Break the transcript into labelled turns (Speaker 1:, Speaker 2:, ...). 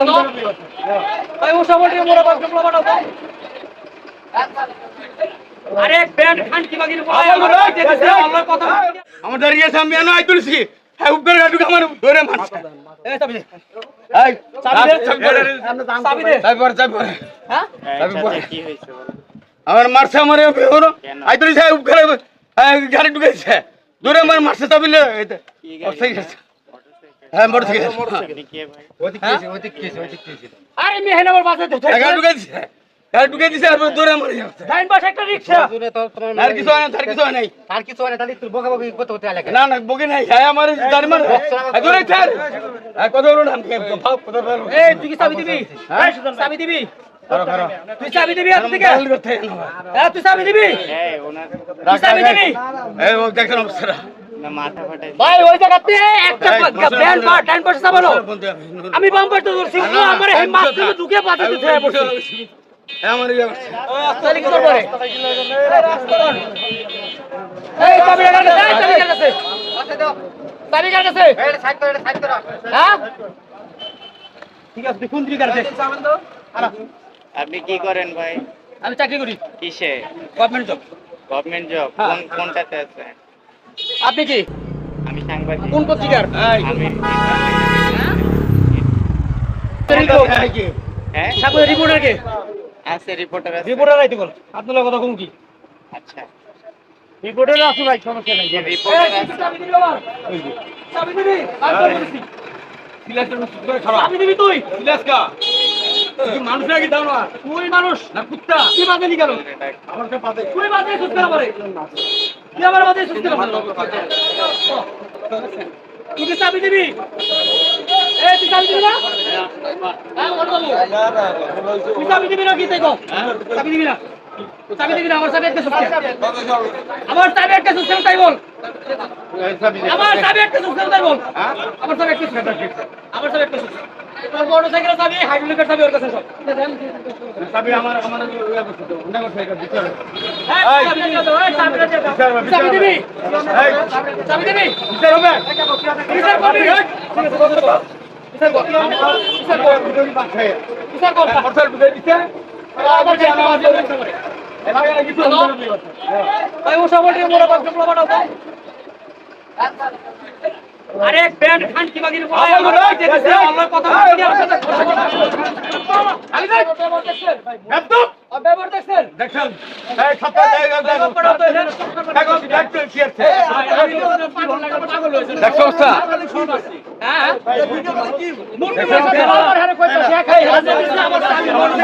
Speaker 1: भाई वो सब बोलिए मोरा बात कपड़ा बना दो अरे बैंड खान की बागी बोला अल्लाह কথা
Speaker 2: আমার দাঁড়িয়ে সামনে আনো আই তুলছি হ্যাঁ উপরে গাটুকে আমার ধরে মারছে
Speaker 1: এই চাবি দে
Speaker 2: এই
Speaker 1: চাবি দে
Speaker 2: চাবি পরে
Speaker 1: হ্যাঁ
Speaker 2: চাবি পরে
Speaker 3: কি হইছে বলো
Speaker 2: আমার মারছে আমারে বেহনো আই তুলছি উপরে গাড়ি ঢুকেছে ধরে আমার মারছে চাবিলে
Speaker 3: কি গাড়ি
Speaker 2: ঠিক আছে হ্যাঁ মোটরসাইকেল
Speaker 3: কে ভাই
Speaker 2: ওদিক কেছে
Speaker 1: আরে মেহনা আমার বাসে ধরে
Speaker 2: গাড়ি ঢুকে দিছে আর ধরে মারি যাচ্ছে
Speaker 1: ডাইন পাশে একটা রিকশা
Speaker 2: আর কিছু হয় না
Speaker 4: আর কিছু হয় না তাহলে তোর বকা বকি করতে হতে লাগে
Speaker 2: না বগে নাই হ্যাঁ আমার গাড়ি মার ধরে ছাড় কত বড় নাম ভাব কত বড়
Speaker 1: এই তুই কি চাবি দিবি চাবি দিবি তুই চাবি দিবি আর থেকে তুই চাবি দিবি
Speaker 3: এই ওনার
Speaker 1: তুই চাবি দিবি
Speaker 2: এই ও দেখেন অবস্থা
Speaker 3: না মাথা ফাটাই
Speaker 1: ভাই ওই জায়গাতে একটা ব্যান্ড পা ডাইন পাশে চাবালো আমি বাম পাশে ধরছি ও আমারে এই মাছ থেকে ঢুকে পাতে দিতে হয় বসে
Speaker 2: আমার
Speaker 1: তাহলে কি করব রে এই চাবি লাগাতে চাবি লাগাতে চাবি লাগাতে
Speaker 4: এই সাইড করে
Speaker 1: হ্যাঁ ঠিক আছে দেখুন কি করতে চাবেন তো
Speaker 3: আপনি কি করেন ভাই
Speaker 1: আমি চাকরি করি
Speaker 3: কিসে
Speaker 1: গভর্নমেন্ট জব
Speaker 3: গভর্নমেন্ট জব কোনটাতে আছে
Speaker 1: আপনি কি
Speaker 3: আমি সাংবাদিক
Speaker 1: কোন পত্রিকার
Speaker 3: আমি হ্যাঁ
Speaker 1: সাংবাদিক রিপোর্টার কে
Speaker 3: আছে রিপোর্টার আছে
Speaker 1: রিপোর্টার আইতে বল আপনার কথা কোন কি
Speaker 3: আচ্ছা
Speaker 1: রিপোর্টার আছে ভাই সমস্যা নাই
Speaker 3: রিপোর্টার আছে
Speaker 1: চাবি দিবি বাবা চাবি দিবি আর বলছি সিলেক্টর করে খারাপ চাবি দিবি তুই সিলেক্টকা তুই মানুষ নাকি দাও না তুই মানুষ না কুত্তা কি বাজে নি গেল আমার কে বাজে তুই বাজে সুস্থ করে পারে তুই আমার বাজে সুস্থ করে তুই কি চাবি দিবি এই তুই চাবি দিবি না হ্যাঁ বল বাবু তুই চাবি দিবি না কি তাই কও চাবি দিবি না চাবি দিবি না আমার চাবি একটা সুস্থ আমার চাবি একটা সুস্থ তাই বল আমার চাবি একটা সুস্থ তাই বল আমার চাবি একটা সুস্থ আমার চাবি একটা সুস্থ তোর মোটরসাইকেল চাবি হাইড্রোলিকের চাবি ওর কাছে সব
Speaker 2: চাবি আমার অন্য সাইকেল বিচার
Speaker 1: এই চাবি দিয়ে দাও এই চাবি দিয়ে দাও চাবি দিবি
Speaker 2: এই
Speaker 1: চাবি দিবি
Speaker 2: বিচার হবে
Speaker 1: বিচার করবি বিচার কর বিচার কর বিচার কর
Speaker 2: মোটরসাইকেল ঢুকে দিছে
Speaker 1: আবার জানা আছে
Speaker 2: এলাকায় কিছু
Speaker 1: ভাই ও সব বলিয়ে মোরা বাত কপড়া বানাও তো আরে ব্যান্ড খান কি বাগির বলা আল্লাহ কথা বলি আপনার সাথে আলি ভাই একদম ব্যবহার দেখছেন
Speaker 2: দেখেন এই খাতা দেখো দেখো দেখো কি আছে দেখো অবস্থা
Speaker 1: হ্যাঁ মুরগি আমার হারে কইতা শেখ খাই আমার স্বামী মরছে